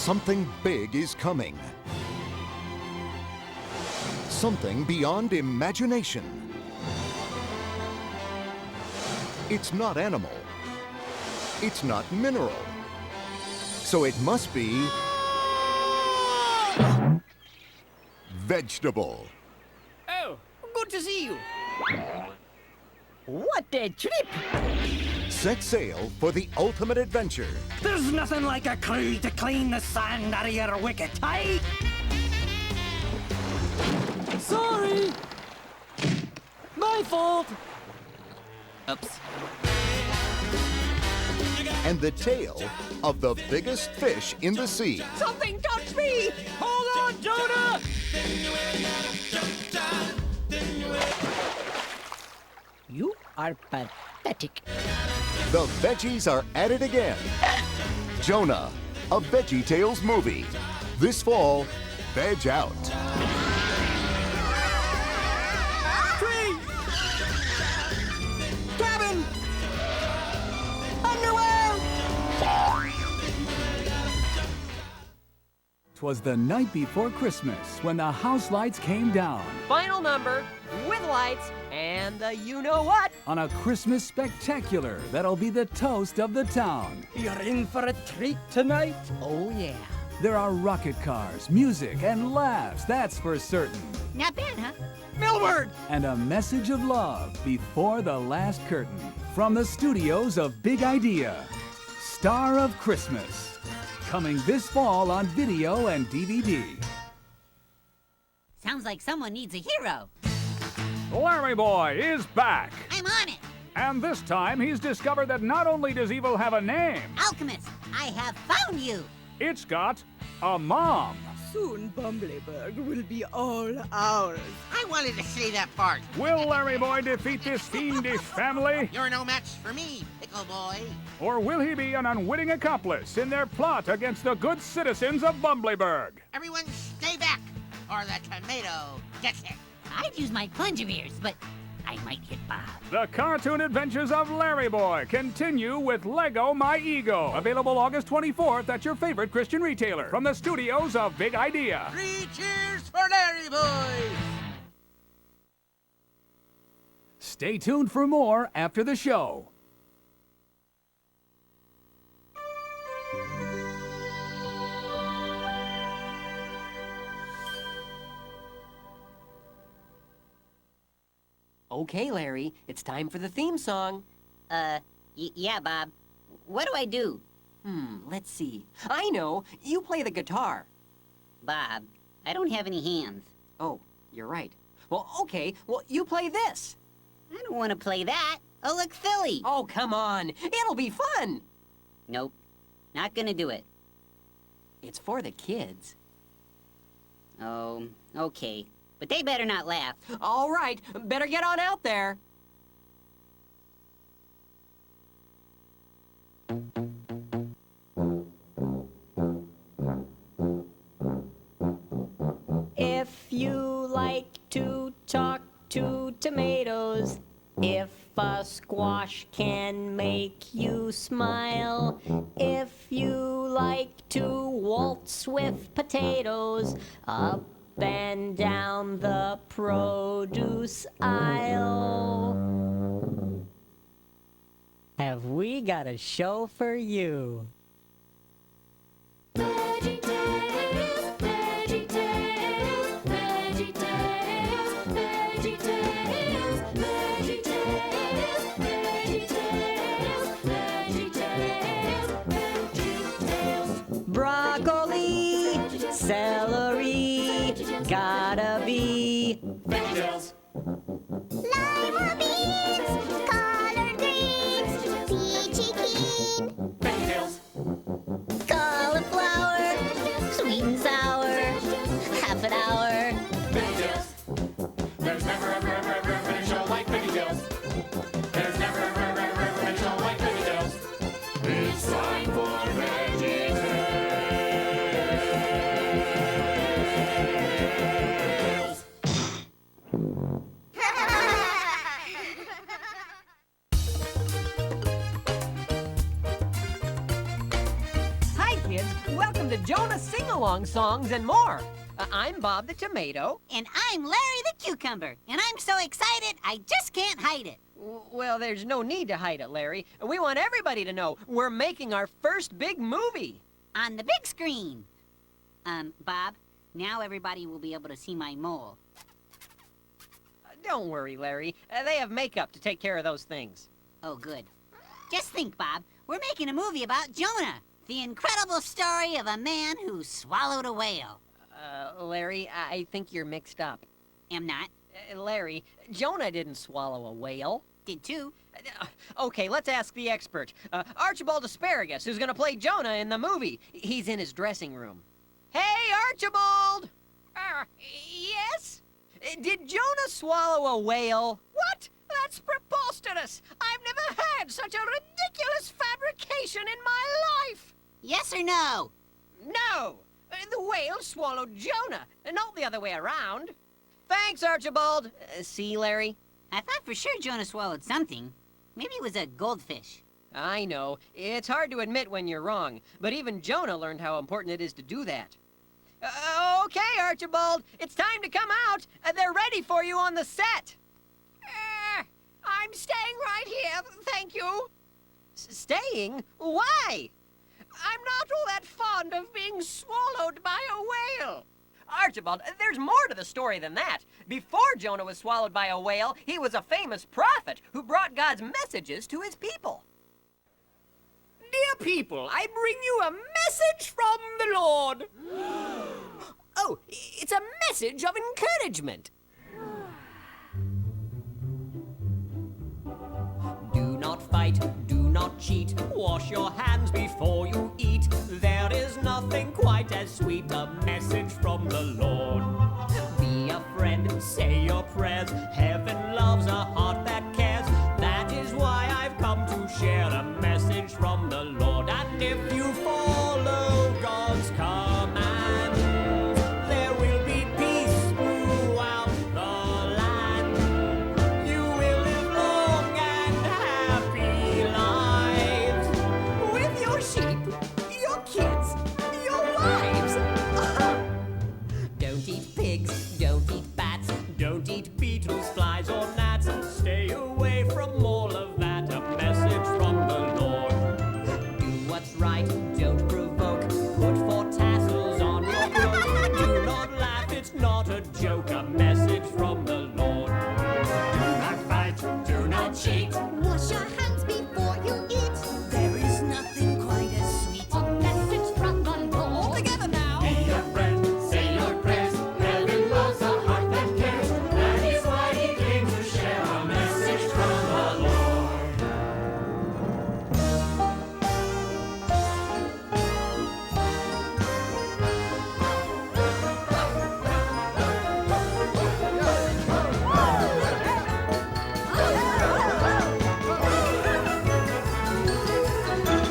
Something big is coming. Something beyond imagination. It's not animal. It's not mineral. So it must be vegetable. Oh, good to see you. What a trip! Set sail for the ultimate adventure. There's nothing like a crew to clean the sand out of your wicket, eh? Sorry! My fault! Oops. And the tale of the biggest fish in the sea. Something touched me! Hold on, Jonah! You are pathetic. The veggies are at it again. Jonah, a VeggieTales movie. This fall, veg out. Tree! Cabin! Underwear! 'Twas the night before Christmas when the house lights came down Final number, with lights, and the you-know-what. on a Christmas spectacular that'll be the toast of the town. You're in for a treat tonight. Oh, yeah. There are rocket cars, music, and laughs, that's for certain. Not bad, huh? Millward! And a message of love before the last curtain. From the studios of Big Idea, Star of Christmas. Coming this fall on video and DVD. Sounds like someone needs a hero. Larry Boy is back. I'm on it. And this time he's discovered that not only does evil have a name, Alchemist, I have found you. it's got a mom. Soon Bumbleberg will be all ours. I wanted to say that part. Will Larry Boy defeat this fiendish family? You're no match for me, Pickle Boy. Or will he be an unwitting accomplice in their plot against the good citizens of Bumbleberg? Everyone stay back, or the tomato gets it. I'd use my plunge of ears, but I might hit Bob. The cartoon adventures of Larry Boy continue with Lego My Ego. Available August 24th at your favorite Christian retailer. From the studios of Big Idea. 3 cheers for Larry Boy. Stay tuned for more after the show. Okay, Larry, it's time for the theme song. Yeah, Bob. What do I do? Let's see. I know, you play the guitar. Bob, I don't have any hands. Oh, you're right. Well, okay, you play this. I don't want to play that. I'll look silly. Oh, come on, it'll be fun. Nope, not gonna do it. It's for the kids. Oh, okay. But they better not laugh. All right, better get on out there. If you like to talk to tomatoes, if a squash can make you smile, if you like to waltz with potatoes, up and down the produce aisle, have we got a show for you. VeggieTales, VeggieTales, VeggieTales, VeggieTales, VeggieTales, VeggieTales, VeggieTales, broccoli, celery, gotta be VeggieTales. Lima beans, collard greens, peachy keen, VeggieTales. cauliflower, sweet and sour, half an hour. VeggieTales. There's never ever ever ever been a show like VeggieTales. There's never ever ever ever been a show like VeggieTales. It's time for VeggieTales. listen to Jonah sing-along songs and more. I'm Bob the Tomato. And I'm Larry the Cucumber. And I'm so excited, I just can't hide it. Well, there's no need to hide it, Larry. We want everybody to know we're making our first big movie. On the big screen. Bob, now everybody will be able to see my mole. Don't worry, Larry. They have makeup to take care of those things. Oh, good. Just think, Bob. We're making a movie about Jonah, the incredible story of a man who swallowed a whale. Larry, I think you're mixed up. Am not. Larry, Jonah didn't swallow a whale. Did too. Okay, let's ask the expert. Archibald Asparagus, who's gonna play Jonah in the movie. He's in his dressing room. Hey, Archibald! Yes? Did Jonah swallow a whale? What? That's preposterous! I've never heard such a ridiculous fabrication in my life! Yes or no? No! The whale swallowed Jonah, not the other way around. Thanks, Archibald. See, Larry? I thought for sure Jonah swallowed something. Maybe it was a goldfish. I know. It's hard to admit when you're wrong, but even Jonah learned how important it is to do that. Okay, Archibald, it's time to come out. They're ready for you on the set. I'm staying right here, thank you. Staying? Why? I'm not all that fond of being swallowed by a whale. Archibald, there's more to the story than that. Before Jonah was swallowed by a whale, he was a famous prophet who brought God's messages to his people. Dear people, I bring you a message from the Lord. Oh, it's a message of encouragement. Do not fight, do not cheat. Wash your hands before you eat. There is nothing quite as sweet, a message from the Lord. Be a friend, say your prayers. Heaven loves a heart that cares. That is why I've come to share a message from the Lord. And if you follow God's commands, there will be peace throughout the land. You will live long and happy lives with your sheep, your kids, your wives. Don't eat pigs, don't eat bats, don't eat beetles, flies, or gnats. Stay away from all of that, a message from the Lord. Do what's right, don't provoke, put 4 tassels on your cloak. Do not laugh, it's not a joke, a message from the Lord. Do not fight, do not cheat. Wash your hands before you eat. There is nothing quite as sweet. A message from the Lord. Together now. Be a friend, say your prayers. Heaven loves a heart that cares. That is why he came to share a message from the Lord.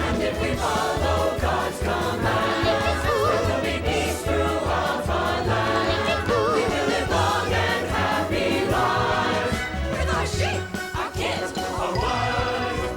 And if we follow God's commands, there will be peace throughout our land. We will live long and happy lives with our sheep, our kids, our wives.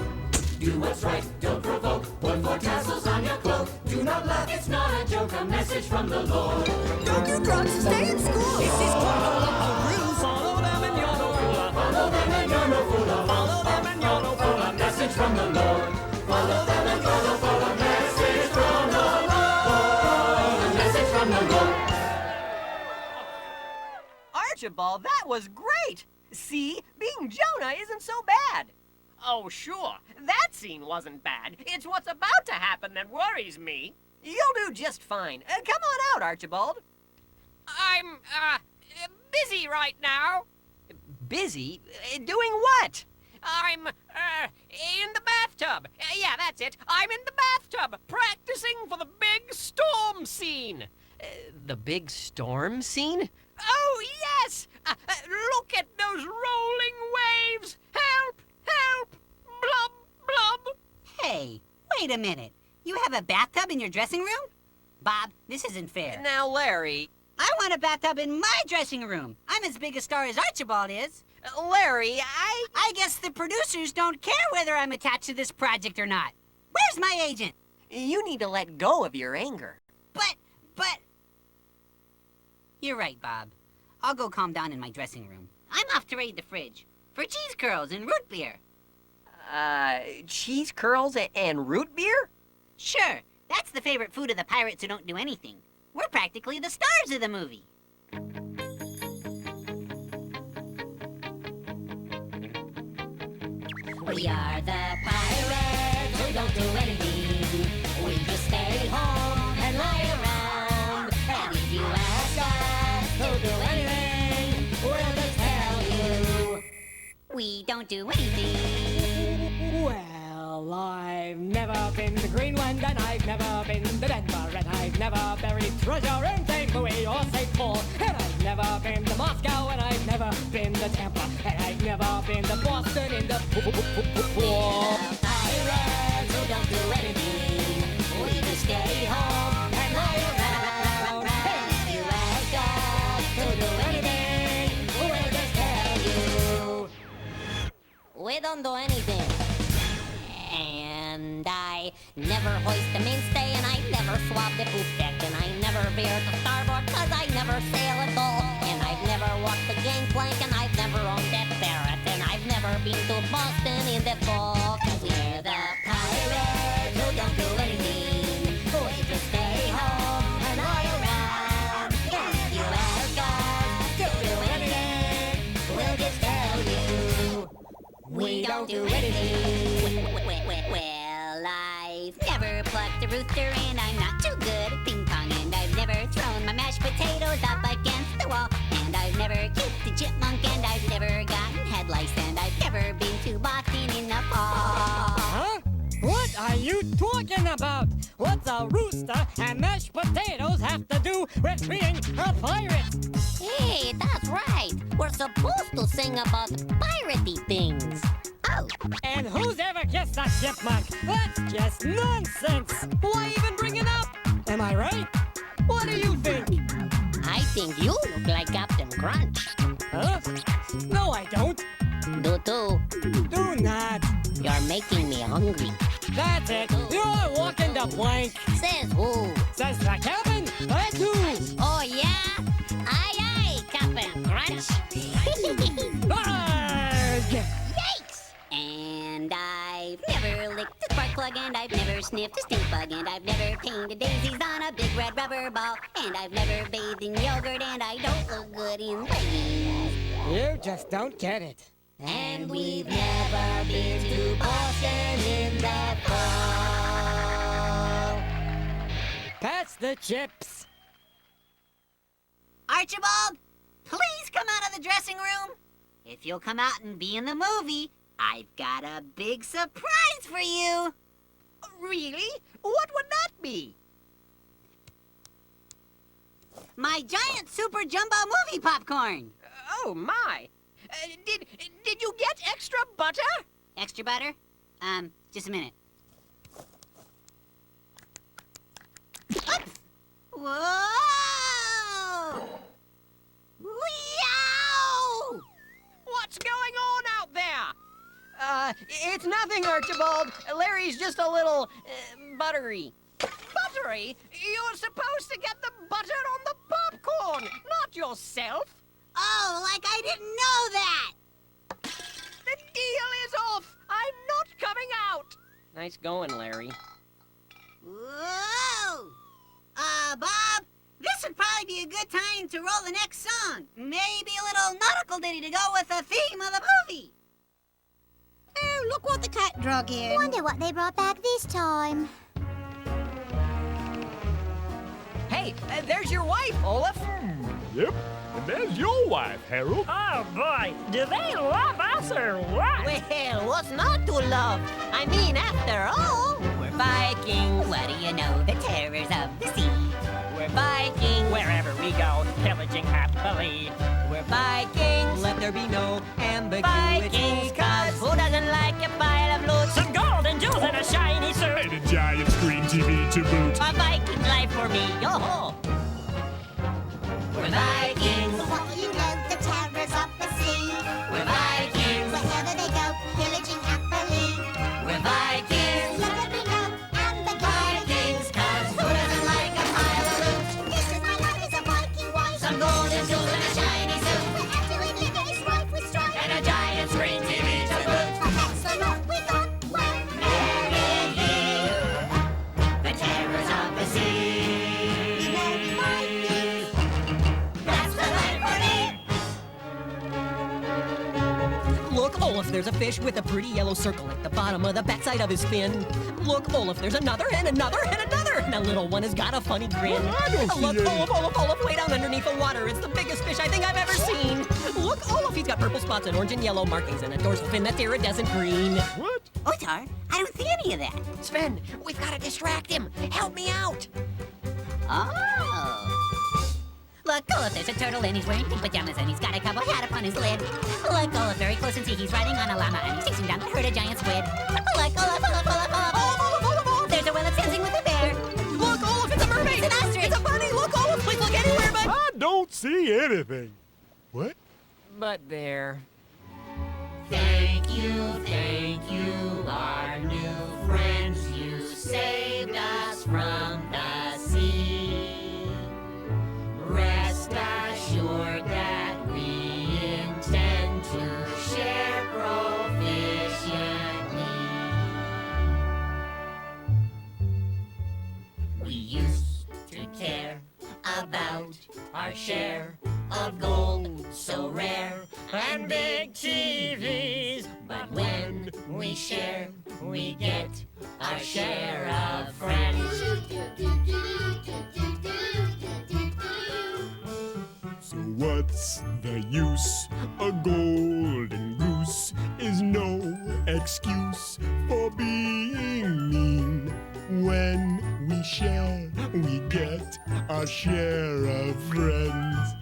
Do what's right, don't provoke. Put 4 tassels on your cloak. Do not laugh, it's not a joke. A message from the Lord. Don't do drugs, stay in school. This is rules. Follow them and you're no fool. Follow them and you're no fool. Follow them and you're no fool. A message from the Lord. Follow them and you're no fool. A message from the Lord. A message from the Lord. Archibald, that was great. See, being Jonah isn't so bad. Oh, sure, that scene wasn't bad. It's what's about to happen that worries me. You'll do just fine. Come on out, Archibald. I'm, busy right now. Busy? Doing what? I'm, in the bathtub. Yeah, that's it. I'm in the bathtub, practicing for the big storm scene. The big storm scene? Oh, yes! Look at those rolling waves! Help! Help! Blub! Blub! Hey, wait a minute. You have a bathtub in your dressing room? Bob, this isn't fair. Now, Larry... I want a bathtub in my dressing room. I'm as big a star as Archibald is. Larry, I guess the producers don't care whether I'm attached to this project or not. Where's my agent? You need to let go of your anger. But... You're right, Bob. I'll go calm down in my dressing room. I'm off to raid the fridge for cheese curls and root beer. Cheese curls and root beer? Sure, that's the favorite food of the pirates who don't do anything. We're practically the stars of the movie. We are the pirates who don't do anything. We just stay home and lie around. And if you ask us who do anything, we'll just tell you. We don't do anything. Well, I've never been to Greenland, and I've never been to Denver, and I've never buried treasure in St. Louis or St. Paul, and I've never been to Moscow, and I've never been to Tampa, and I've never been to Boston in the pool. Pirates who don't do anything. We just stay home and lie around. And if you ask us to do anything, we'll just tell you. We don't do anything. And I never hoist the mainstay, and I never swab the poop deck, and I never veer to starboard, 'cause I never sail at all. And I've never walked the gangplank, and I've never owned that ferret, and I've never been to Boston in the fall. 'Cause we're the pirates who don't do anything. We just stay home and lie around. And if you ask us to do anything, we'll just tell you. We don't do anything. Well, I've never plucked a rooster, and I'm not too good at ping pong, and I've never thrown my mashed potatoes up against the wall, and I've never kicked a chipmunk, and I've never gotten head lice, and I've never been to Boston in the fall. Huh? What are you talking about? What's a rooster and mashed potatoes have to do with being a pirate? Hey, that's right. We're supposed to sing about piratey things. Oh. And who's ever kissed a chipmunk? That's just nonsense. Why even bring it up? Am I right? What do you think? I think you look like Captain Crunch. Huh? No, I don't. Do too. Do not. You're making me hungry. That's it. You're walking the plank. Says who? Says the captain. That's who. Oh, yeah? Aye, aye, Captain Crunch. Arrgh! Yikes! And I've never licked a spark plug, and I've never sniffed a stink bug, and I've never painted daisies on a big red rubber ball, and I've never bathed in yogurt, and I don't look good in leggings. You just don't get it. And we've never been to Boston in the fall. Pass the chips. Archibald, please come out of the dressing room. If you'll come out and be in the movie, I've got a big surprise for you. Really? What would that be? My giant super jumbo movie popcorn. Oh, my. Did you get extra butter? Extra butter? Just a minute. Oops! Whoa! Wow! What's going on out there? It's nothing, Archibald. Larry's just a little, buttery. Buttery? You're supposed to get the butter on the popcorn, not yourself. Oh, like I didn't know that! The deal is off. I'm not coming out. Nice going, Larry. Whoa! Bob, this would probably be a good time to roll the next song. Maybe a little nautical ditty to go with the theme of the movie. Oh, look what the cat drug in. Wonder what they brought back this time. Hey, there's your wife, Olaf. Yep. And there's your wife, Harold. Oh, boy. Do they love us or what? Well, what's not to love? I mean, after all, we're Vikings. What do you know? The terrors of the sea. We're Vikings. Wherever we go, pillaging happily. We're Vikings. Let there be no ambiguity. Vikings, 'cause who doesn't like a pile of loot? Some gold and jewels and a shiny suit. And a giant screen TV to boot. A Viking life for me. Yo-ho! We're Vikings. What do you know? The terrors of the sea. We're Vikings. Wherever they go, pillaging happily. We're Vikings. Let there be no ambiguity. Vikings, 'cause who doesn't like a pile of there's a fish with a pretty yellow circle at the bottom of the backside of his fin. Look, Olaf, there's another and another and another. And a little one has got a funny grin. Look, Olaf, way down underneath the water. It's the biggest fish I think I've ever seen. Look, Olaf, he's got purple spots and orange and yellow markings and a dorsal fin that's iridescent green. What? Otar, I don't see any of that. Sven, we've got to distract him. Help me out. Oh. Look, Olaf, there's a turtle and he's wearing pink pajamas and he's got a cowboy hat upon his lid. Look, Olaf, very close and see he's riding on a llama and he's chasing down the herd of giant squid. Look, Olaf. There's a whale that's dancing with a bear. Look, Olaf, it's a mermaid. It's an ostrich. It's a bunny. Look, Olaf, please look anywhere but... I don't see anything. What? But there. Thank you, our new friends. You saved us from the sea. Rest assured that we intend to share proficiently. We used to care about our share of gold so rare and big TVs. But when we share, we get our share of friends. So what's the use? A golden goose is no excuse for being mean. When we share, we get our share of friends.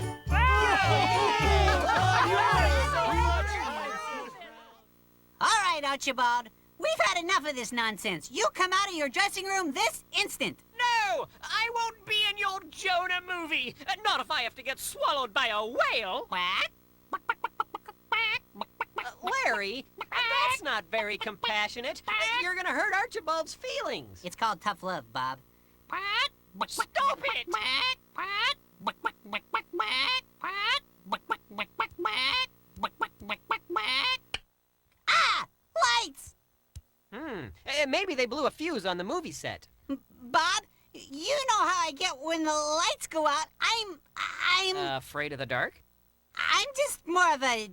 All right, Archibald. We've had enough of this nonsense. You come out of your dressing room this instant. No! I won't be in your Jonah movie. Not if I have to get swallowed by a whale. Quack. Larry, that's not very compassionate. You're gonna hurt Archibald's feelings. It's called tough love, Bob. Stop it! Ah! Lights! Maybe they blew a fuse on the movie set. Bob, you know how I get when the lights go out. I'm Afraid of the dark? I'm just more of a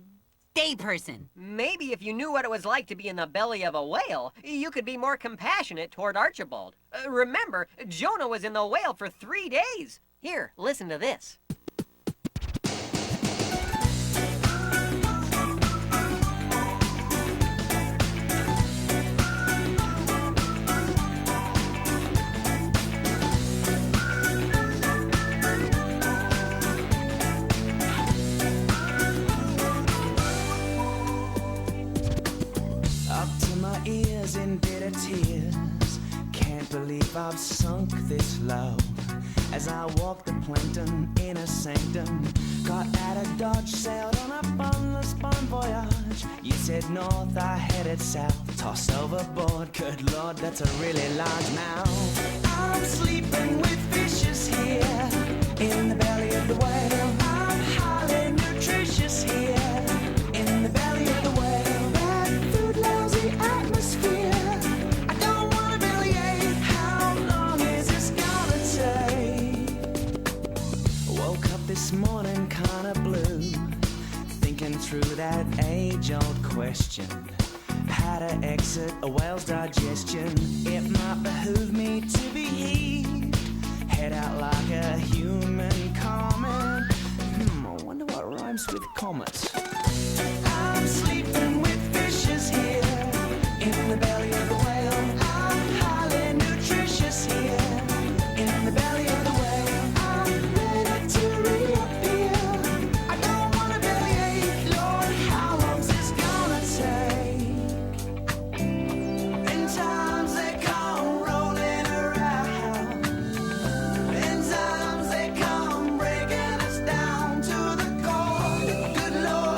day person. Maybe if you knew what it was like to be in the belly of a whale, you could be more compassionate toward Archibald. Remember, Jonah was in the whale for 3 days. Here, listen to this. Ears in bitter tears. Can't believe I've sunk this low. As I walk the plankton in a sanctum, got out of Dodge, sailed on a bunless bon voyage. You said north, I headed south. Toss overboard, good lord, that's a really large mouth. I'm sleeping with fishes here in the belly of the whale. I'm highly nutritious here in the belly of the whale. I don't wanna bellyache. How long is this gonna take? Woke up this morning kinda blue, thinking through that age-old question. How to exit a whale's digestion. It might behoove me to be heaved, head out like a human comet. I wonder what rhymes with comet. I'm sleeping with fishes here in the belly of the whale. I'm highly nutritious here in the belly of the whale. I'm ready to reappear. I don't wanna bellyache, Lord, how long's this gonna take? In times they come rolling around, in times they come breaking us down to the core. Good Lord,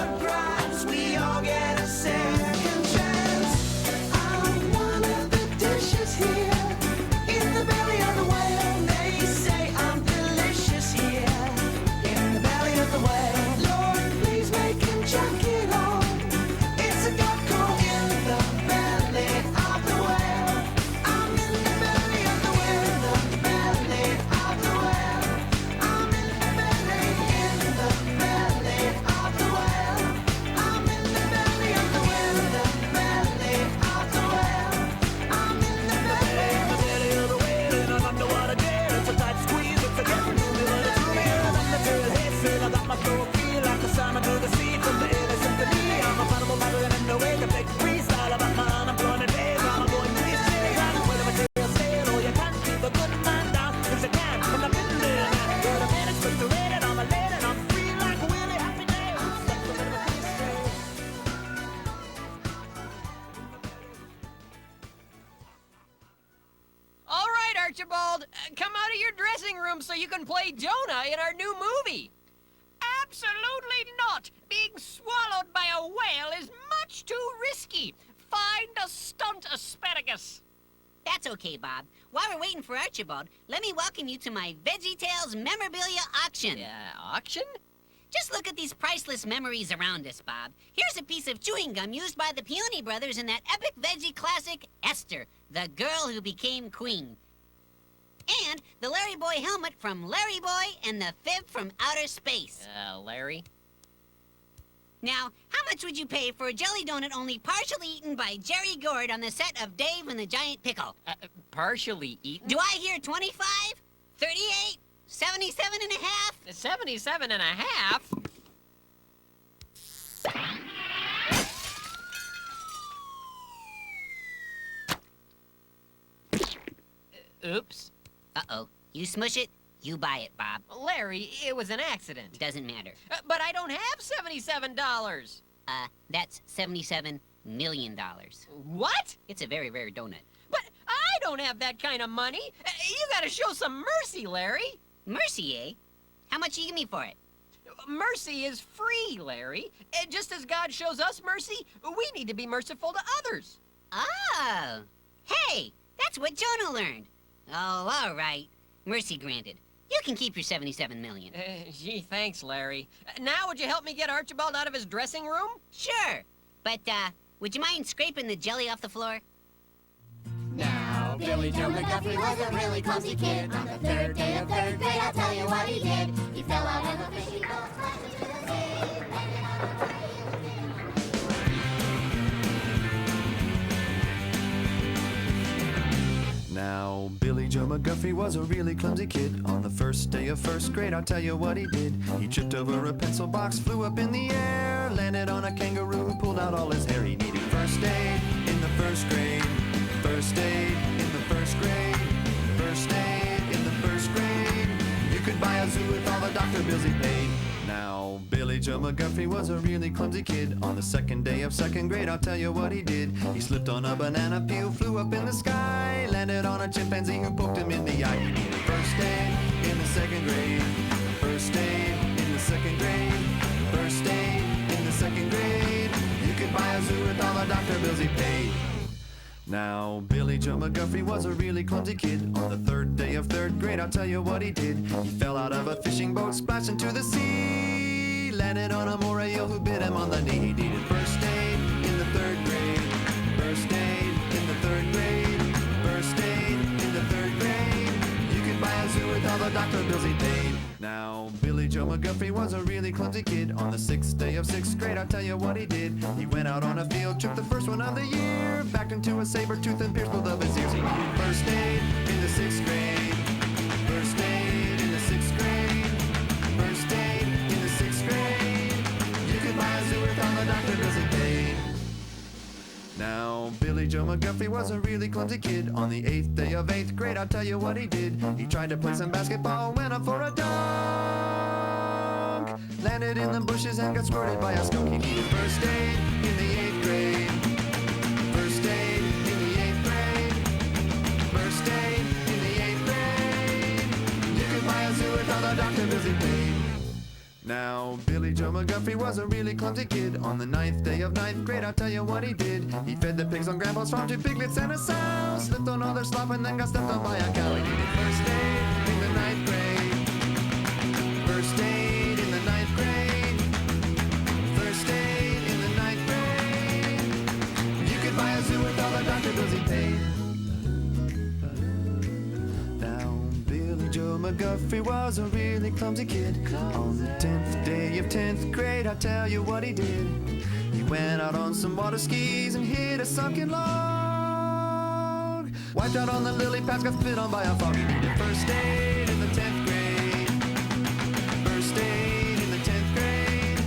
even play Jonah in our new movie. Absolutely not! Being swallowed by a whale is much too risky. Find a stunt asparagus. That's okay, Bob. While we're waiting for Archibald, let me welcome you to my VeggieTales memorabilia auction. Auction? Just look at these priceless memories around us, Bob. Here's a piece of chewing gum used by the Peony brothers in that epic veggie classic, Esther, the girl who became queen. And the Larry Boy helmet from Larry Boy and the fib from outer space. Larry? Now, how much would you pay for a jelly donut only partially eaten by Jerry Gord on the set of Dave and the Giant Pickle? Partially eaten? Do I hear 25? 38? 77 and a half? 77 and a half? Oops. Uh-oh. You smush it, you buy it, Bob. Larry, it was an accident. Doesn't matter. But I don't have $77. That's $77 million. What? It's a very rare donut. But I don't have that kind of money. You gotta show some mercy, Larry. Mercy, eh? How much you give me for it? Mercy is free, Larry. Just as God shows us mercy, we need to be merciful to others. Oh. Hey, that's what Jonah learned. Oh, all right. Mercy granted. You can keep your $77 million. Gee, thanks, Larry. Now would you help me get Archibald out of his dressing room? Sure. But, would you mind scraping the jelly off the floor? Now, Billy Joe McGuffrey was a really clumsy kid. On the third day of third grade, I'll tell you what he did. He fell out of a fishing boat, splashed into the sea, landed on a plane. Now, Billy Joe McGuffrey was a really clumsy kid. On the first day of first grade, I'll tell you what he did. He tripped over a pencil box, flew up in the air, landed on a kangaroo who pulled out all his hair. He needed first aid in the first grade. First aid in the first grade. First aid in the first grade. You could buy a zoo with all the doctor bills he paid. Now, Billy Joe McGuffrey was a really clumsy kid. On the second day of second grade, I'll tell you what he did. He slipped on a banana peel, flew up in the sky, landed on a chimpanzee who poked him in the eye. He needed first aid in the second grade. First aid in the second grade. First aid in the second grade. You could buy a zoo with all the doctor bills he paid. Now, Billy Joe McGuffrey was a really clumsy kid. On the third day of third grade, I'll tell you what he did. He fell out of a fishing boat, splashed into the sea, landed on a moray eel who bit him on the knee. He needed first aid in the third grade. First aid in the third grade. First aid in the third grade. You could buy a zoo with all the doctor bills he paid. Now, Billy Joe McGuffrey was a really clumsy kid. On the sixth day of sixth grade, I'll tell you what he did. He went out on a field trip, the first one of the year, backed into a saber tooth and pierced both of his ears. He needed first aid in the sixth grade. First aid in the sixth grade. First aid in the sixth grade. You could buy a zoo with all the doctor bills he paid. Now, Billy Joe McGuffrey was a really clumsy kid. On the eighth day of eighth grade, I'll tell you what he did. He tried to play some basketball, went up for a dunk, landed in the bushes and got squirted by a skunk. He needed first aid in the eighth grade. First aid in the eighth grade. First aid in the eighth grade. You could buy a zoo with all the doctor bills he paid. Now, Billy Joe McGuffrey was a really clumsy kid. On the ninth day of ninth grade, I'll tell you what he did. He fed the pigs on Grandpa's farm, 2 piglets and a sow, slipped on all their slop and then got stepped on by a cow. He needed first aid in the ninth grade. First aid in the ninth grade. First aid in the ninth grade. You could buy a zoo with all the doctor bills he paid. Now, Billy Joe McGuffrey was a really clumsy kid. On the 10th day of 10th grade, I'll tell you what he did. He went out on some water skis and hit a sunken log. Wiped out on the lily pads, got spit on by a frog. He needed first aid in the 10th grade. First aid in the 10th grade.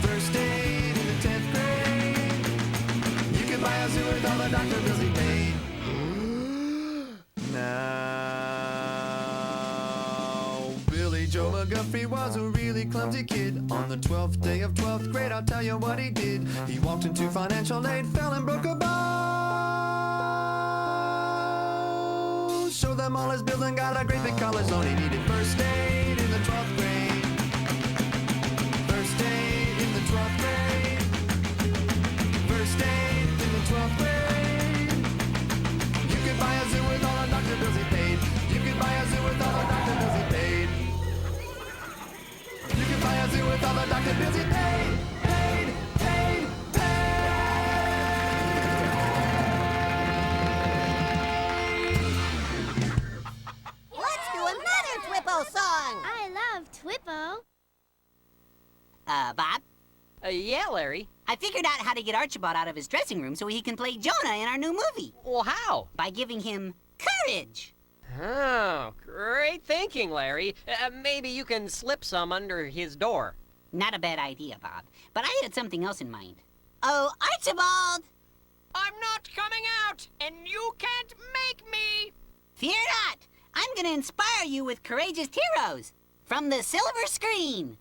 First aid in the 10th grade. You could buy a zoo with all the doctor bills he paid. Now, Billy Joe McGuffrey was a really clumsy kid. On the 12th day of 12th grade, I'll tell you what he did. He walked into financial aid, fell and broke a bone. Show the him all his bills and got a great big college loan. He needed first aid in the 12th grade. First aid in the 12th grade. First aid in the 12th grade. You could buy a zoo with all the doctor bills he paid. You could buy a zoo with all the doctor bills he paid. You could buy a zoo with all the doctor bills he paid. Let's do another Twippo song. I love Twippo. Bob? Yeah, Larry. I figured out how to get Archibald out of his dressing room so he can play Jonah in our new movie. Well, how? By giving him courage. Oh, great thinking, Larry. Maybe you can slip some under his door. Not a bad idea, Bob. But I had something else in mind. Oh, Archibald! I'm not coming out, and you can't make me! Fear not! I'm gonna inspire you with courageous heroes from the silver screen.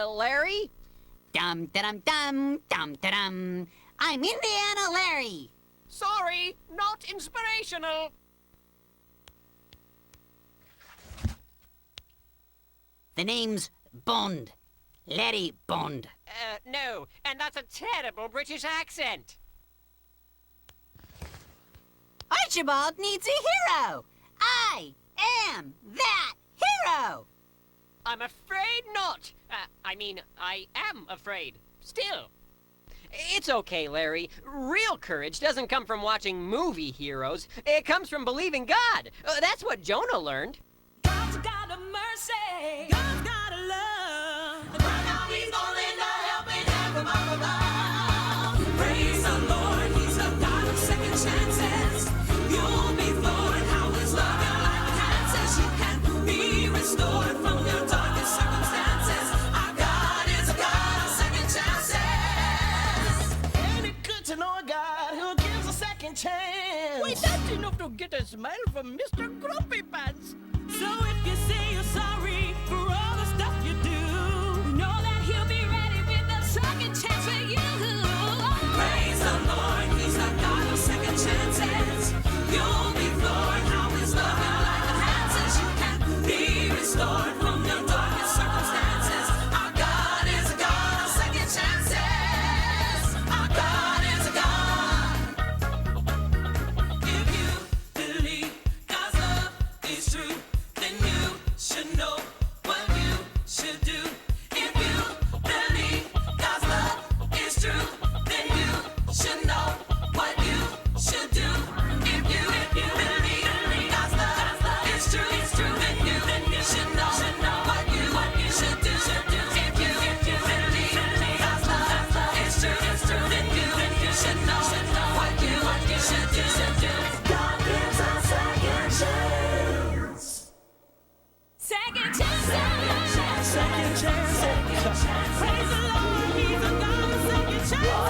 Larry? Dum dum dum dum dum. I'm Indiana Larry. Sorry, not inspirational. The name's Bond. Larry Bond. No, and that's a terrible British accent. Archibald needs a hero. I am that hero. I'm afraid not. I am afraid. Still. It's okay, Larry. Real courage doesn't come from watching movie heroes. It comes from believing God. That's what Jonah learned. God's got a mercy. God's got a love. Right now he's gonna lend a helping hand from up above. Praise the Lord, he's a God of second chances. You'll be floored how his love your life enhances. You can be restored from your darkest circumstances. Our God is a God of second chances. Ain't it good to know a God who gives a second chance? Wait, that's enough to get a smile from Mr. Grumpy Pants. So if you say you're sorry for all the stuff you do, know that he'll be ready with a second chance for you. Praise the Lord, he's a God of second chances. You'll be floored how his love your life enhances. You can be restored from your darkest circumstances. Our God is a God of second chances. Our God is a God. If you believe God's love is true, then you should know what you should do. If you believe God's love is true, then you should know what you should do. If you believe God's love is true, then you should know what you should do. If you believe God's love is true, then you should know what you should do. God gives us second chance. Second chance. Second chance. Praise the Lord, he's a God of second chances.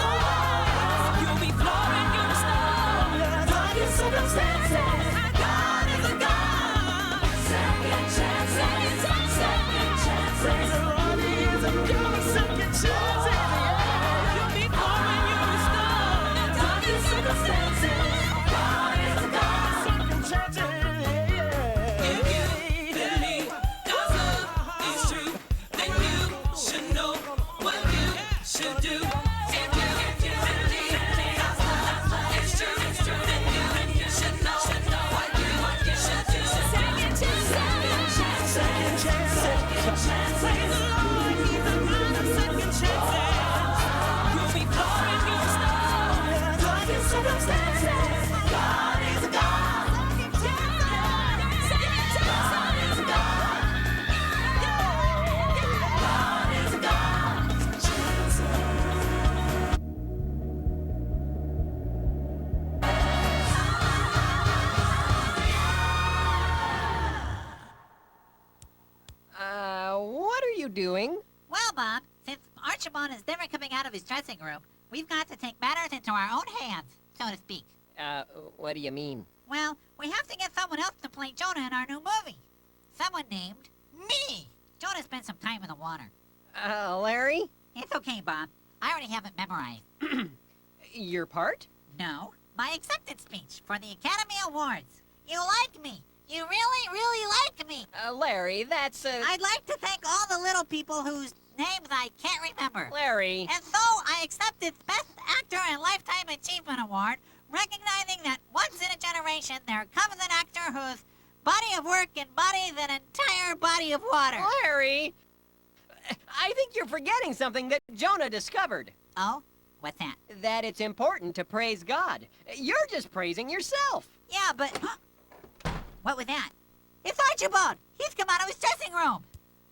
You'll be floored, you'll restore darkest circumstances. Our God is a God. Second chance. Second chance. Second chance. Praise the Lord, he is a God of second chances. You'll be floored, you'll restore darkest circumstances. God is a God. Second chances. If you believe God's love is true, then you should know what you should do. If you believe God's love is true, then you should know what you should do. Second chance. Second chance. Second chance. Praise the Lord, he's a God of second chances. You'll be floored, you'll restore darkest circumstances. God is a God. Second chance. Second chance. God is a God. God is a God. What are you doing? Well, Bob, since Archibald is never coming out of his dressing room, we've got to take matters into our own hands, so to speak. What do you mean? Well, we have to get someone else to play Jonah in our new movie. Someone named me. Jonah spent some time in the water. Larry? It's okay, Bob. I already have it memorized. Your part? No, my acceptance speech for the Academy Awards. You like me. You really, really like me. Larry, that's, I'd like to thank all the little people whose names I can't remember. Larry. And though I accepted Best Actor and Lifetime Achievement Award, recognizing that once in a generation there comes an actor whose body of work embodies an entire body of water. Larry! I think you're forgetting something that Jonah discovered. Oh? What's that? That it's important to praise God. You're just praising yourself. Yeah, but... What was that? It's Archibald! He's come out of his dressing room!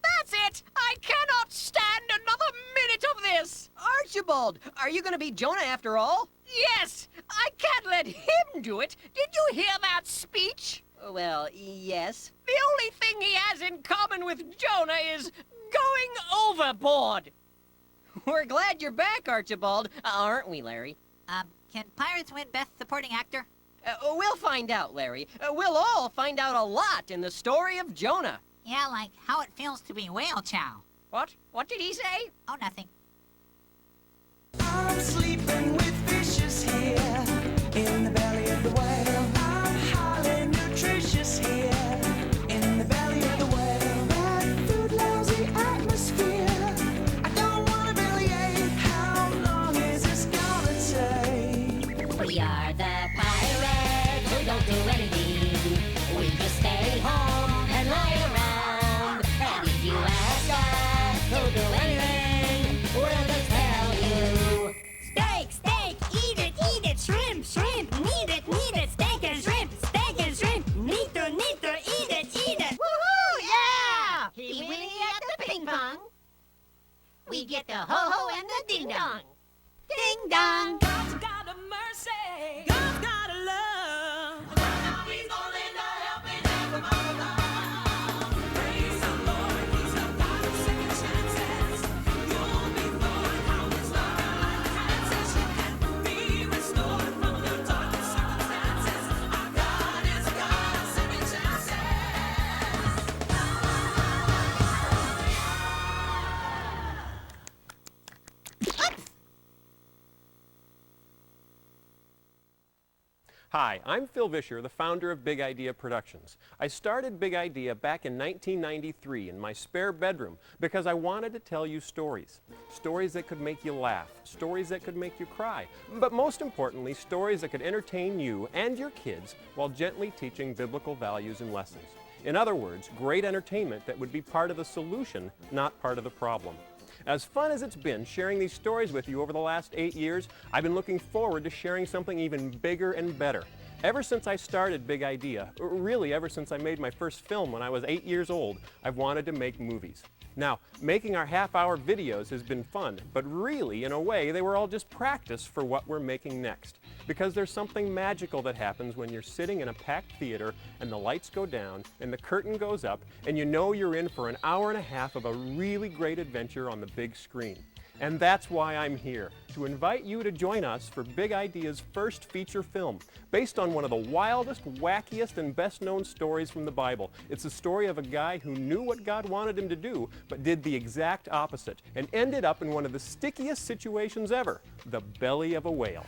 That's it! I cannot stand another minute of this! Archibald, are you going to be Jonah after all? Yes! I can't let him do it! Did you hear that speech? Well, yes. The only thing he has in common with Jonah is going overboard! We're glad you're back, Archibald, aren't we, Larry? Can Pirates win Best Supporting Actor? We'll find out, Larry. We'll all find out a lot in the story of Jonah. Yeah, like how it feels to be whale chow. What? What did he say? Oh, nothing. I'm sleeping with fishes here in the belly of the whale. I'm highly nutritious here in the belly of the whale. Bad food, lousy atmosphere. I don't want to bellyache. How long is this gonna take? We are the pirates who don't do anything. We just stay home and lie around. And if you ask us to do anything, we'll just tell you. Steak, steak, eat it, shrimp, shrimp, need it, steak and shrimp, neater, eat it. Woohoo! Yeah! He winning at the ping pong. We get the ho-ho and the ding-dong. Ding-dong! God's got a mercy, God's got a love. He's gonna lend a helping hand from all above. Praise the Lord, he's a God of second chances. You'll be born how his love enhances. You can be restored from your darkest circumstances. Our God is a God of second chances. Hi, I'm Phil Vischer, the founder of Big Idea Productions. I started Big Idea back in 1993 in my spare bedroom because I wanted to tell you stories. Stories that could make you laugh, stories that could make you cry, but most importantly, stories that could entertain you and your kids while gently teaching biblical values and lessons. In other words, great entertainment that would be part of the solution, not part of the problem. As fun as it's been sharing these stories with you over the last 8 years, I've been looking forward to sharing something even bigger and better. Ever since I started Big Idea, really ever since I made my first film when I was 8 years old, I've wanted to make movies. Now, making our half-hour videos has been fun, but really, in a way, they were all just practice for what we're making next. Because there's something magical that happens when you're sitting in a packed theater and the lights go down and the curtain goes up and you know you're in for an hour and a half of a really great adventure on the big screen. And that's why I'm here, to invite you to join us for Big Idea's first feature film, based on one of the wildest, wackiest, and best-known stories from the Bible. It's the story of a guy who knew what God wanted him to do, but did the exact opposite, and ended up in one of the stickiest situations ever, the belly of a whale.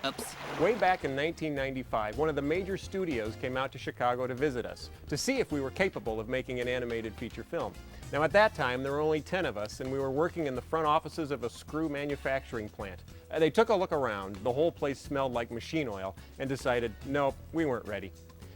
Oops. Way back in 1995, one of the major studios came out to Chicago to visit us, to see if we were capable of making an animated feature film. Now at that time, there were only 10 of us, and we were working in the front offices of a screw manufacturing plant. They took a look around, the whole place smelled like machine oil, and decided, nope, we weren't ready.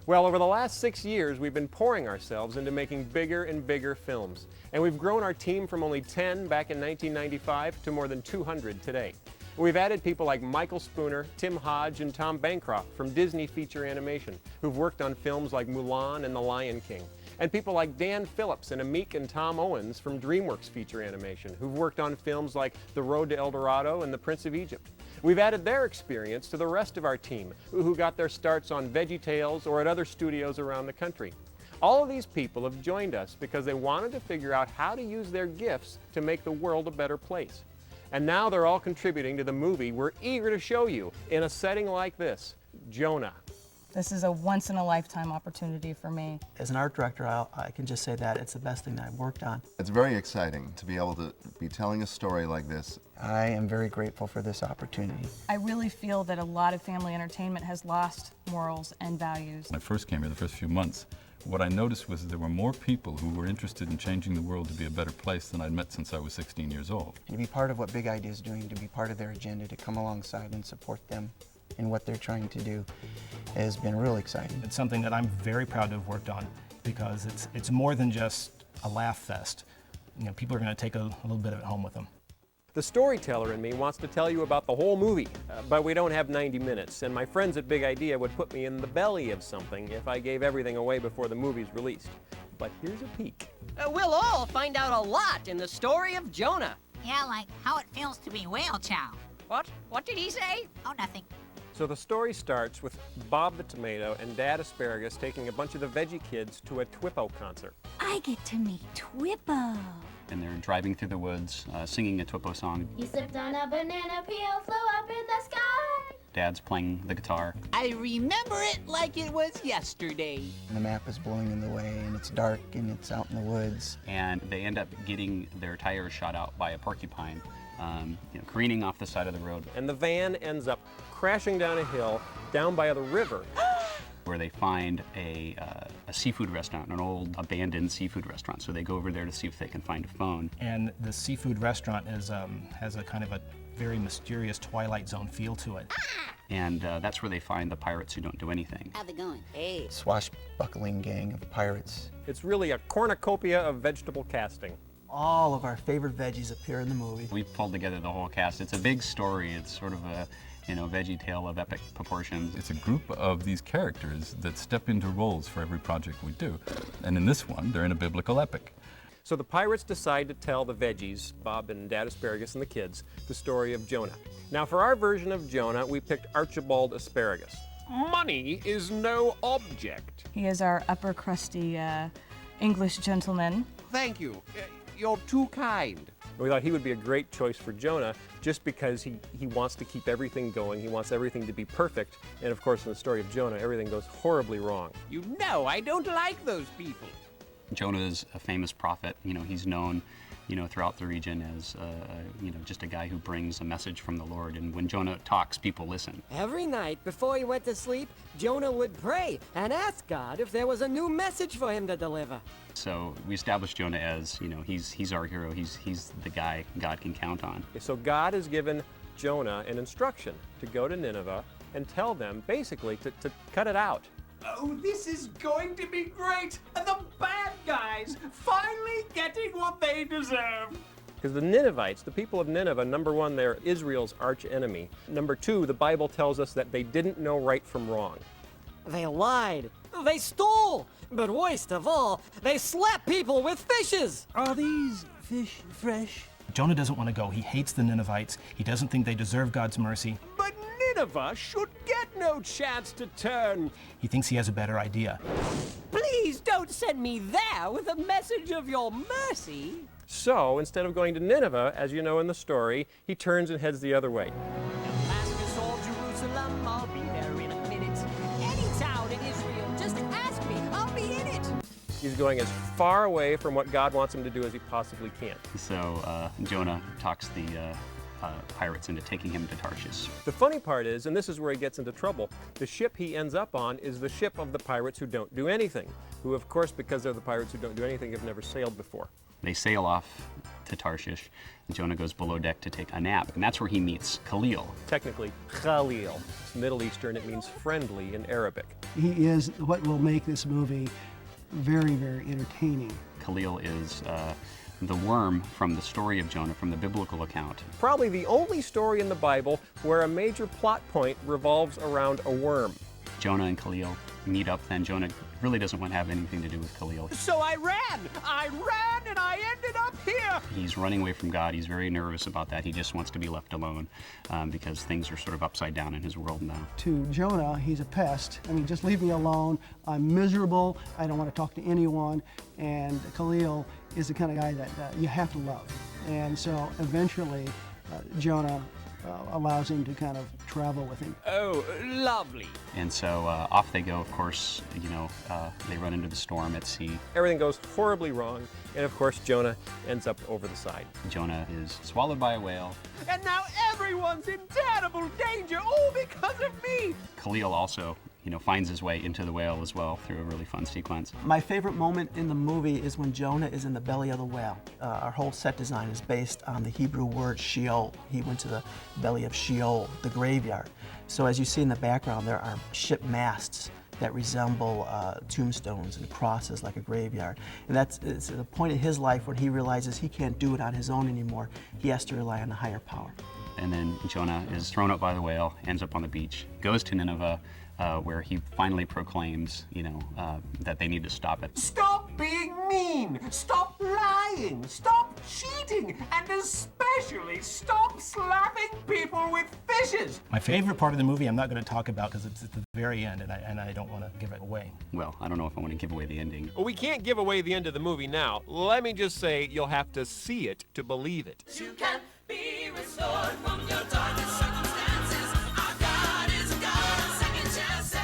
Well, over the last 6 years, we've been pouring ourselves into making bigger and bigger films. And we've grown our team from only 10 back in 1995 to more than 200 today. We've added people like Michael Spooner, Tim Hodge, and Tom Bancroft from Disney Feature Animation, who've worked on films like Mulan and The Lion King. And people like Dan Phillips and Amik and Tom Owens from DreamWorks Feature Animation, who've worked on films like The Road to El Dorado and The Prince of Egypt. We've added their experience to the rest of our team, who got their starts on VeggieTales or at other studios around the country. All of these people have joined us because they wanted to figure out how to use their gifts to make the world a better place. And now they're all contributing to the movie we're eager to show you in a setting like this. Jonah. This is a once-in-a-lifetime opportunity for me. As an art director, I can just say that it's the best thing that I've worked on. It's very exciting to be able to be telling a story like this. I am very grateful for this opportunity. I really feel that a lot of family entertainment has lost morals and values. When I first came here, the first few months, what I noticed was there were more people who were interested in changing the world to be a better place than I'd met since I was 16 years old. To be part of what Big Idea is doing, to be part of their agenda, to come alongside and support them in what they're trying to do has been real exciting. It's something that I'm very proud to have worked on because it's more than just a laugh fest. You know, people are going to take a little bit of it home with them. The storyteller in me wants to tell you about the whole movie, but we don't have 90 minutes, and my friends at Big Idea would put me in the belly of something if I gave everything away before the movie's released. But here's a peek. We'll all find out a lot in the story of Jonah. Yeah, like how it feels to be whale chow. What? What did he say? Oh, nothing. So the story starts with Bob the Tomato and Dad Asparagus taking a bunch of the Veggie kids to a Twippo concert. I get to meet Twippo. And they're driving through the woods, singing a Twippo song. He slipped on a banana peel, flew up in the sky. Dad's playing the guitar. I remember it like it was yesterday. The map is blowing in the way, and it's dark, and it's out in the woods. And they end up getting their tires shot out by a porcupine, careening off the side of the road. And the van ends up crashing down a hill down by the river. Where they find a seafood restaurant, an old abandoned seafood restaurant. So they go over there to see if they can find a phone. And the seafood restaurant is, has a kind of a very mysterious Twilight Zone feel to it. And that's where they find the pirates who don't do anything. How's it going? Hey. Swashbuckling gang of pirates. It's really a cornucopia of vegetable casting. All of our favorite veggies appear in the movie. We've pulled together the whole cast. It's a big story. It's sort of a veggie tale of epic proportions. It's a group of these characters that step into roles for every project we do. And in this one, they're in a biblical epic. So the pirates decide to tell the Veggies, Bob and Dad Asparagus and the kids, the story of Jonah. Now for our version of Jonah, we picked Archibald Asparagus. Money is no object. He is our upper crusty English gentleman. Thank you. You're too kind. We thought he would be a great choice for Jonah just because he wants to keep everything going. He wants everything to be perfect. And of course, in the story of Jonah, everything goes horribly wrong. You know I don't like those people. Jonah is a famous prophet. He's known, throughout the region as, just a guy who brings a message from the Lord. And when Jonah talks, people listen. Every night before he went to sleep, Jonah would pray and ask God if there was a new message for him to deliver. So we established Jonah as, he's our hero. He's the guy God can count on. So God has given Jonah an instruction to go to Nineveh and tell them basically to cut it out. Oh, this is going to be great! The bad guys finally getting what they deserve! Because the Ninevites, the people of Nineveh, number one, they're Israel's arch enemy. Number two, the Bible tells us that they didn't know right from wrong. They lied. They stole. But worst of all, they slapped people with fishes. Are these fish fresh? Jonah doesn't want to go. He hates the Ninevites. He doesn't think they deserve God's mercy. But Nineveh should get no chance to turn. He thinks he has a better idea. Please don't send me there with a message of your mercy. So, instead of going to Nineveh, as you know in the story, he turns and heads the other way. Damascus or Jerusalem, I'll be there in a minute. Any town in Israel, just ask me. I'll be in it. He's going as far away from what God wants him to do as he possibly can. So Jonah talks the pirates into taking him to Tarshish. The funny part is, and this is where he gets into trouble, the ship he ends up on is the ship of the pirates who don't do anything, who of course, because they're the pirates who don't do anything, have never sailed before. They sail off to Tarshish, and Jonah goes below deck to take a nap, and that's where he meets Khalil. Technically, Khalil. It's Middle Eastern, it means friendly in Arabic. He is what will make this movie very, very entertaining. Khalil is the worm from the story of Jonah, from the biblical account. Probably the only story in the Bible where a major plot point revolves around a worm. Jonah and Khalil meet up, then Jonah really doesn't want to have anything to do with Khalil. So I ran, and I ended up here. He's running away from God. He's very nervous about that. He just wants to be left alone because things are sort of upside down in his world now. To Jonah, he's a pest. I mean, just leave me alone. I'm miserable. I don't want to talk to anyone. And Khalil is the kind of guy that you have to love. And so eventually, Jonah allows him to kind of travel with him. Oh, lovely. And so off they go, of course, you know, they run into the storm at sea. Everything goes horribly wrong, and of course Jonah ends up over the side. Jonah is swallowed by a whale. And now everyone's in terrible danger, all because of me. Khalil also, you know, finds his way into the whale as well through a really fun sequence. My favorite moment in the movie is when Jonah is in the belly of the whale. Our whole set design is based on the Hebrew word Sheol. He went to the belly of Sheol, the graveyard. So as you see in the background, there are ship masts that resemble tombstones and crosses like a graveyard. And it's the point in his life when he realizes he can't do it on his own anymore. He has to rely on a higher power. And then Jonah is thrown up by the whale, ends up on the beach, goes to Nineveh, where he finally proclaims, you know, that they need to stop it. Stop being mean! Stop lying! Stop cheating! And especially stop slapping people with fishes! My favorite part of the movie I'm not going to talk about because it's at the very end, and I don't want to give it away. Well, I don't know if I want to give away the ending. Well, we can't give away the end of the movie now. Let me just say you'll have to see it to believe it. You can be restored from your darkest circumstances. Our God is a God of second chances.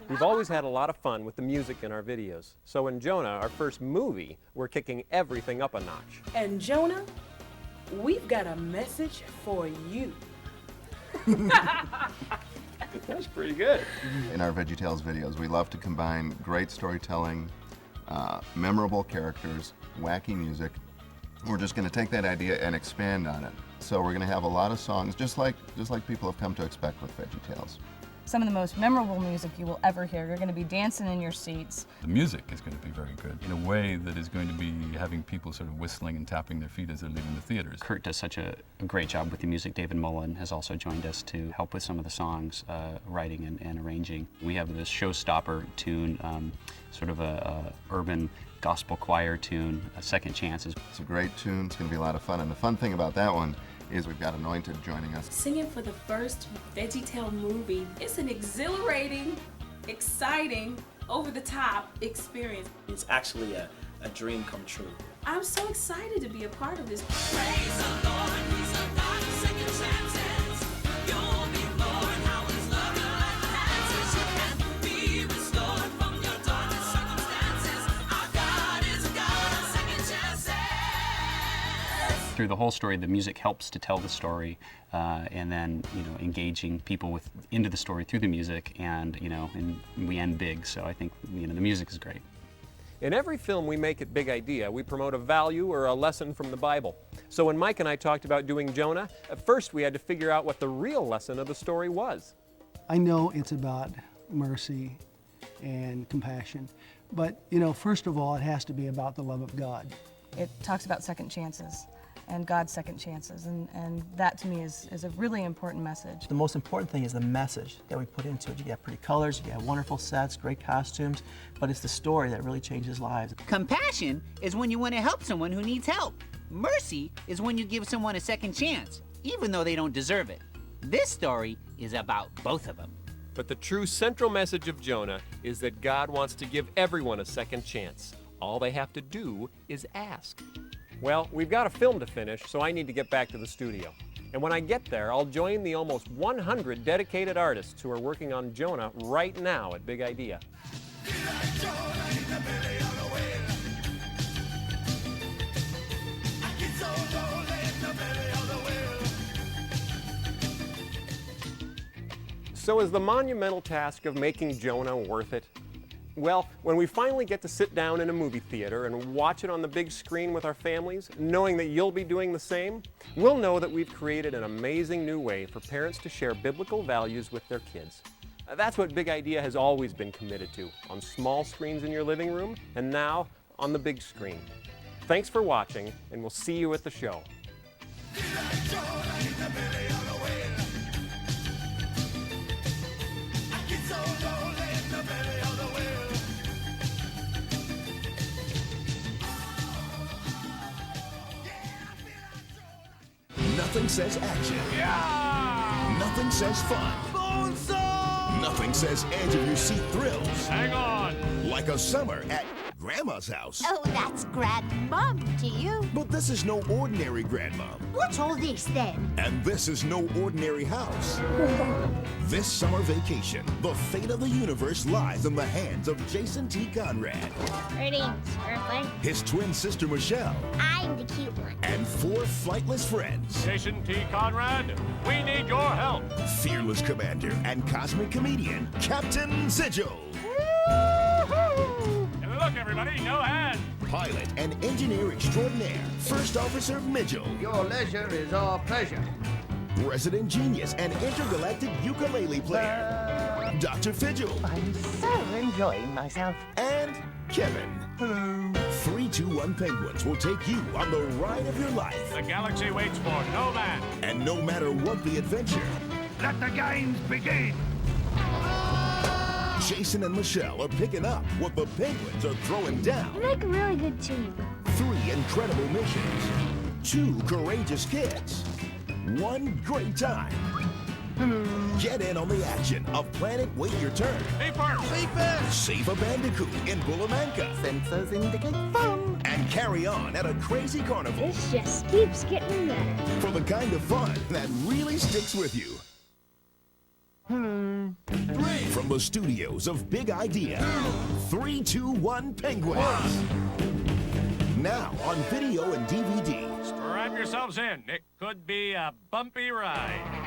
We've always had a lot of fun with the music in our videos. So in Jonah, our first movie, we're kicking everything up a notch. And Jonah, we've got a message for you. That's pretty good. In our VeggieTales videos, we love to combine great storytelling, memorable characters, wacky music. We're just going to take that idea and expand on it. So we're going to have a lot of songs, just like people have come to expect with VeggieTales. Some of the most memorable music you will ever hear. You're going to be dancing in your seats. The music is going to be very good in a way that is going to be having people sort of whistling and tapping their feet as they're leaving the theaters. Kurt does such a great job with the music. David Mullen has also joined us to help with some of the songs, writing and arranging. We have this showstopper tune, sort of a urban gospel choir tune, Second Chances. It's a great tune. It's going to be a lot of fun. And the fun thing about that one is we've got Anointed joining us. Singing for the first VeggieTale movie, it's an exhilarating, exciting, over-the-top experience. It's actually a dream come true. I'm so excited to be a part of this. Praise the Lord, He's a God of second chances. You'll be born, how His love your life enhances. You can be restored from your darkest circumstances. Our God is a God of second chances. Through the whole story, the music helps to tell the story, and then, you know, engaging people into the story through the music, and, you know, and we end big. So I think, you know, the music is great. In every film we make at Big Idea, we promote a value or a lesson from the Bible. So when Mike and I talked about doing Jonah, at first we had to figure out what the real lesson of the story was. I know it's about mercy and compassion, but, you know, first of all, it has to be about the love of God. It talks about second chances and God's second chances, and that to me is a really important message. The most important thing is the message that we put into it. You get pretty colors, you get wonderful sets, great costumes, but it's the story that really changes lives. Compassion is when you want to help someone who needs help. Mercy is when you give someone a second chance, even though they don't deserve it. This story is about both of them. But the true central message of Jonah is that God wants to give everyone a second chance. All they have to do is ask. Well, we've got a film to finish, so I need to get back to the studio. And when I get there, I'll join the almost 100 dedicated artists who are working on Jonah right now at Big Idea. So is the monumental task of making Jonah worth it? Well, when we finally get to sit down in a movie theater and watch it on the big screen with our families, knowing that you'll be doing the same, we'll know that we've created an amazing new way for parents to share biblical values with their kids. That's what Big Idea has always been committed to, on small screens in your living room, and now on the big screen. Thanks for watching, and we'll see you at the show. Nothing says action. Yeah! Nothing says fun. Nothing says edge of your seat thrills. Hang on! Like a summer at Grandma's house. Oh, that's Grandmom to you. But this is no ordinary Grandmom. What's all this then? And this is no ordinary house. This summer vacation, the fate of the universe lies in the hands of Jason T. Conrad, Greetings, Earthling. his twin sister Michelle, I'm the cute one. and 4 flightless friends. Jason T. Conrad, we need your help. Fearless commander and cosmic comedian, Captain Sigil. Look, everybody, no hand. Pilot and engineer extraordinaire, First Officer Mitchell. Your leisure is our pleasure. Resident genius and intergalactic ukulele player, Dr. Fidgel. I'm so enjoying myself. And Kevin. Hello. 321 Penguins will take you on the ride of your life. The galaxy waits for no man. And no matter what the adventure, Let the games begin. Jason and Michelle are picking up what the Penguins are throwing down. You make a really good team. 3 incredible missions, 2 courageous kids, 1 great time. Get in on the action of Planet Wait Your Turn. Save a Bandicoot in Bulamanka. Sensors indicate fun. And carry on at a crazy carnival. This just keeps getting better. For the kind of fun that really sticks with you. From the studios of Big Idea, 321 Penguins. Now on video and DVD. Strap yourselves in. It could be a bumpy ride.